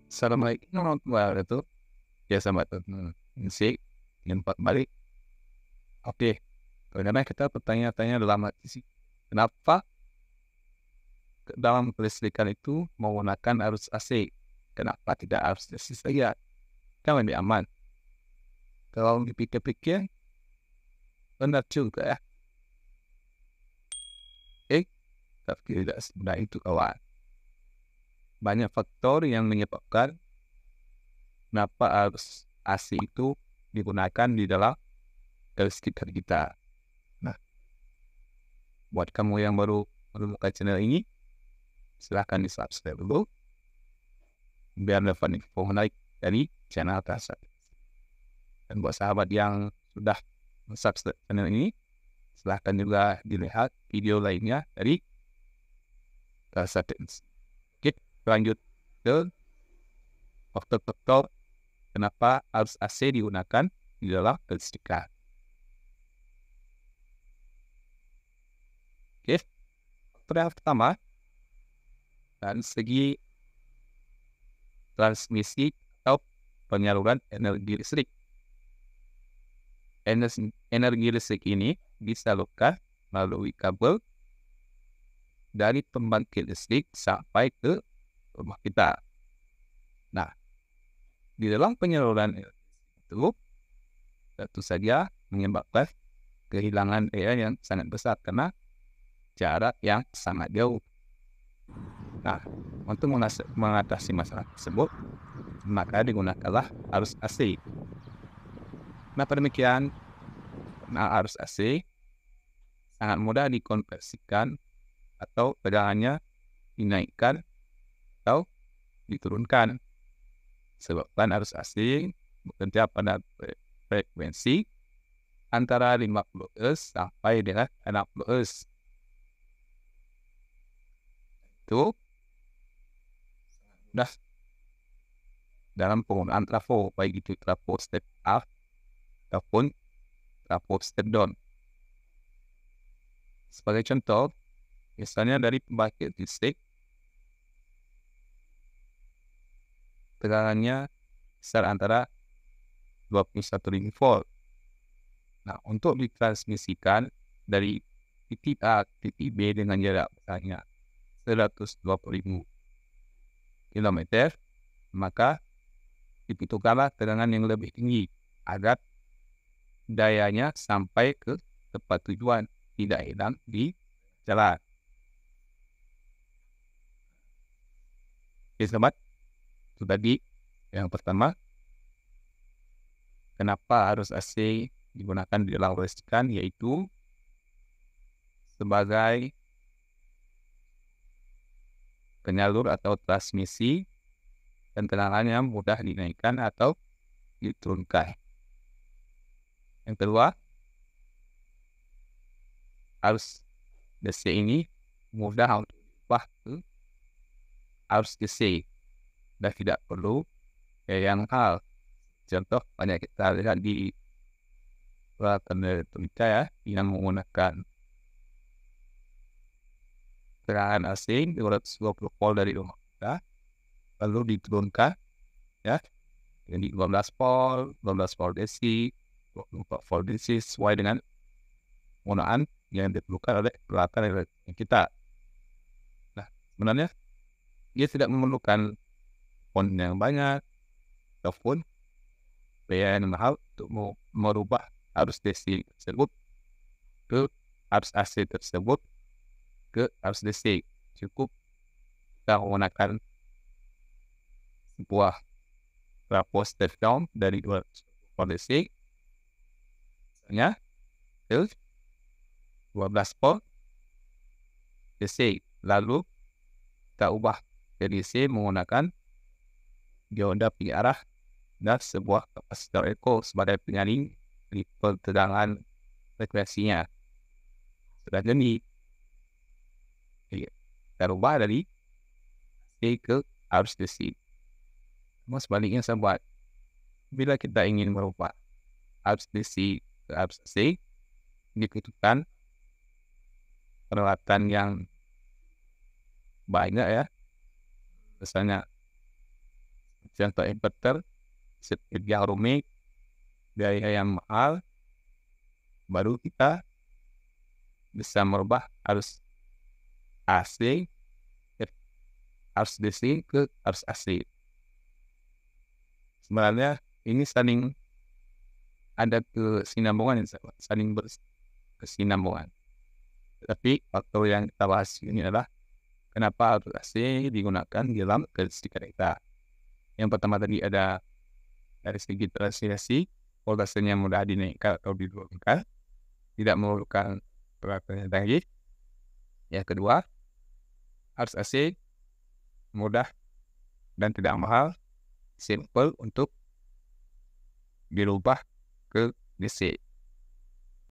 Assalamualaikum warahmatullahi wabarakatuh. Ya, selamat musik empat balik. Oke, karena kita bertanya-tanya dalam hati sih, kenapa dalam kelistrikan itu menggunakan arus AC? Kenapa tidak arus AC saja? Kan lebih aman. Kalau dipikir-pikir, benar juga ya. Tapi tidak semudah itu kawan. Banyak faktor yang menyebabkan kenapa arus AC itu digunakan di dalam kelistrikan kita. Nah, buat kamu yang baru menemukan channel ini, silahkan di-subscribe dulu biar dapat info menarik dari channel tersebut. Dan buat sahabat yang sudah subscribe channel ini, silahkan juga dilihat video lainnya dari tersebut. Oke, lanjut ke faktor-faktor kenapa arus AC digunakan di dalam kelistrikan. Oke, faktor yang pertama, dari segi transmisi atau penyaluran energi listrik. Energi listrik ini disalurkan melalui kabel dari pembangkit listrik sampai ke rumah kita. Nah, di dalam penyaluran itu tentu saja menyebabkan kehilangan daya yang sangat besar karena jarak yang sangat jauh. Nah, untuk mengatasi masalah tersebut, maka digunakanlah arus AC. Kenapa demikian? Nah, arus AC sangat mudah dikonversikan atau tegangannya dinaikkan atau diturunkan. Sebabkan arus AC bekerja pada frekuensi antara 50 Hz sampai dengan 60 Hz. Itu mudah dalam penggunaan trafo, baik itu trafo step up ataupun trafo step down. Sebagai contoh, misalnya dari pembangkit listrik, tegangannya besar antara 21.000 volt. Nah, untuk ditransmisikan dari titik A ke titik B dengan jarak misalnya 120.000 km, maka dibutuhkanlah tegangan yang lebih tinggi agar dayanya sampai ke tempat tujuan, tidak hilang di jalan. Oke, sobat, itu tadi yang pertama, kenapa arus AC digunakan di dalam kelistrikan, yaitu sebagai penyalur atau transmisi dan tegangannya mudah dinaikkan atau diturunkan. Yang kedua, arus DC ini mudah untuk diubah ke arus DC dan tidak perlu yang hal. Contoh banyak kita lihat di peralatan elektronika ya, yang menggunakan tegangan AC 220 volt dari rumah kita, lalu diturunkan ya, jadi 12 volt DC, 24 volt DC sesuai dengan penggunaan yang diperlukan oleh peralatan elektronik kita. Nah, sebenarnya dia tidak memerlukan komponen yang banyak ataupun biaya yang mahal untuk merubah arus DC tersebut ke arus AC tersebut ke arus DC. Cukup kita menggunakan sebuah trafo step down dari 200 volt DC misalnya ke 12 volt DC, lalu kita ubah ke DC menggunakan dioda pengarah dan sebuah kapasitor echo sebagai penyaring di tegangan frekuensinya. Sudah jadi kita ubah dari AC ke arus DC. Namun sebaliknya sahabat, bila kita ingin merubah arus DC ke arus AC, dibutuhkan peralatan yang banyak ya. Misalnya contoh inverter, sedikit yang rumit, biaya yang mahal, baru kita bisa merubah arus AC, arus DC ke arus AC. Sebenarnya ini saling ada kesinambungan, saling berkesinambungan. Tapi faktor yang kita bahas ini adalah kenapa arus AC digunakan di dalam kelistrikan kita. Yang pertama tadi ada dari segi transmisi, voltasenya mudah dinaikkan atau diturunkan, tidak memerlukan peralatan yang canggih. Yang kedua, arus AC mudah dan tidak mahal, simple untuk dirubah ke DC.